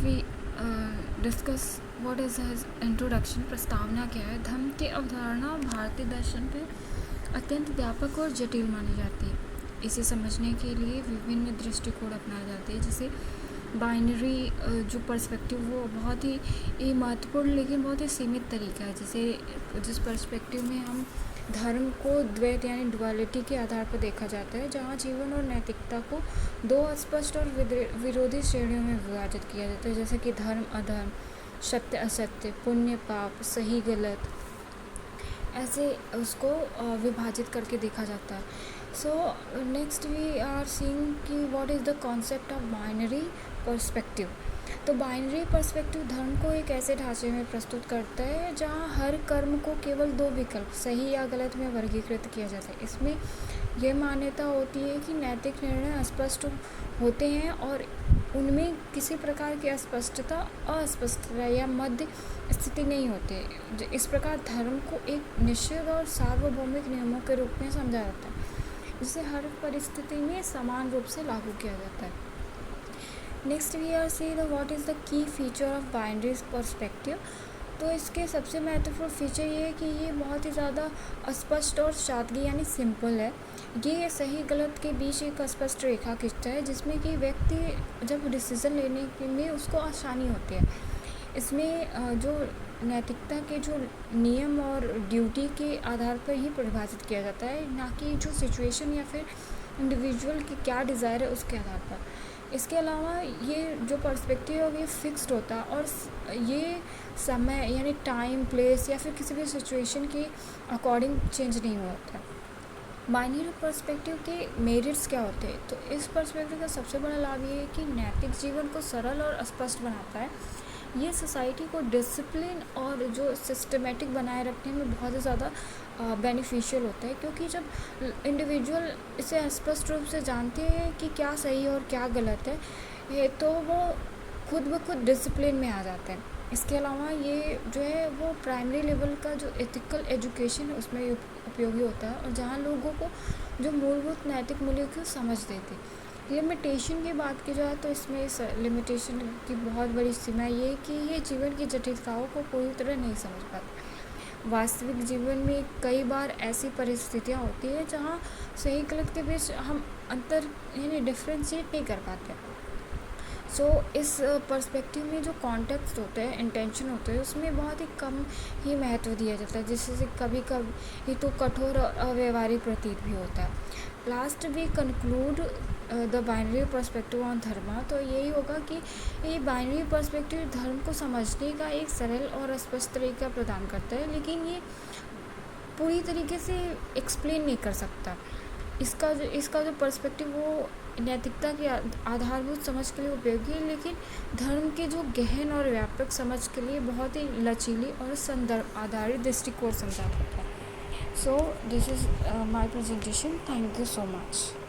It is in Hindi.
We discuss what is his introduction, प्रस्तावना क्या है। धर्म की अवधारणा भारतीय दर्शन पे अत्यंत व्यापक और जटिल मानी जाती है। इसे समझने के लिए विभिन्न दृष्टिकोण अपनाए जाते हैं, जैसे बाइनरी जो पर्सपेक्टिव वो बहुत ही महत्वपूर्ण लेकिन बहुत ही सीमित तरीका है। जैसे जिस पर्सपेक्टिव में हम धर्म को द्वैत यानी डुअलिटी के आधार पर देखा जाता है, जहाँ जीवन और नैतिकता को दो अस्पष्ट और विरोधी श्रेणियों में विभाजित किया जाता है, जैसे कि धर्म अधर्म, सत्य असत्य, पुण्य पाप, सही गलत, ऐसे उसको विभाजित करके देखा जाता है। So next we are seeing कि what is the concept of binary perspective. तो बाइनरी पर्सपेक्टिव धर्म को एक ऐसे ढांचे में प्रस्तुत करता है जहां हर कर्म को केवल दो विकल्प सही या गलत में वर्गीकृत किया जाता है। इसमें यह मान्यता होती है कि नैतिक निर्णय अस्पष्ट होते हैं और उनमें किसी प्रकार की अस्पष्टता, अस्पष्टता या मध्य स्थिति नहीं होती। इस प्रकार धर्म को एक निश्चित और सार्वभौमिक नियमों के रूप में समझा जाता है, जिसे हर परिस्थिति में समान रूप से लागू किया जाता है। Next we are see the what is the key feature of binary perspective. तो इसके सबसे महत्वपूर्ण फीचर ये है कि ये बहुत ही ज़्यादा अस्पष्ट और सादगी यानी सिंपल है। ये सही गलत के बीच एक स्पष्ट रेखा खींचता है, जिसमें कि व्यक्ति जब डिसीज़न लेने में उसको आसानी होती है। इसमें जो नैतिकता के जो नियम और ड्यूटी के आधार पर ही परिभाषित किया जाता है, ना कि जो सिचुएशन या फिर इंडिविजुअल की क्या डिज़ायर है उसके आधार पर। इसके अलावा ये जो पर्सपेक्टिव है ये फिक्स्ड होता है और ये समय यानी टाइम प्लेस या फिर किसी भी सिचुएशन के अकॉर्डिंग चेंज नहीं होता। बाइनरी पर्सपेक्टिव के मेरिट्स क्या होते हैं? तो इस पर्सपेक्टिव का सबसे बड़ा लाभ ये है कि नैतिक जीवन को सरल और स्पष्ट बनाता है। ये सोसाइटी को डिसिप्लिन और जो सिस्टमेटिक बनाए रखने में बहुत ही ज़्यादा बेनिफिशियल होता है, क्योंकि जब इंडिविजुअल इसे स्पष्ट रूप से जानते हैं कि क्या सही और क्या गलत है तो वो खुद ब खुद डिसिप्लिन में आ जाते हैं। इसके अलावा ये जो है वो प्राइमरी लेवल का जो एथिकल एजुकेशन है उसमें उपयोगी होता है, और जहाँ लोगों को जो मूलभूत नैतिक मूल्यों की समझ देती है। लिमिटेशन की बात की जाए तो इसमें इस लिमिटेशन की बहुत बड़ी सीमा ये है कि ये जीवन की जटिलताओं को पूरी तरह नहीं समझ पाते। वास्तविक जीवन में कई बार ऐसी परिस्थितियाँ होती है जहाँ सही गलत के बीच हम अंतर यानी डिफ्रेंशिएट नहीं कर पाते। सो इस पर्सपेक्टिव में जो कॉन्टेक्स्ट होता है, इंटेंशन होता है, उसमें बहुत ही कम ही महत्व दिया जाता है, जिससे कभी कभी तो कठोर और अव्यवहारिक प्रतीत भी होता है। Last we conclude the binary perspective on dharma. तो यही होगा कि ये बाइनरी पर्सपेक्टिव धर्म को समझने का एक सरल और स्पष्ट तरीका प्रदान करता है, लेकिन ये पूरी तरीके से एक्सप्लेन नहीं कर सकता। इसका जो पर्सपेक्टिव वो नैतिकता की आधारभूत समझ के लिए उपयोगी है, लेकिन धर्म के जो गहन और व्यापक समझ के लिए बहुत ही लचीली और संदर्भ आधारित दृष्टिकोण समझा जाता है। So this is my presentation. Thank you so much.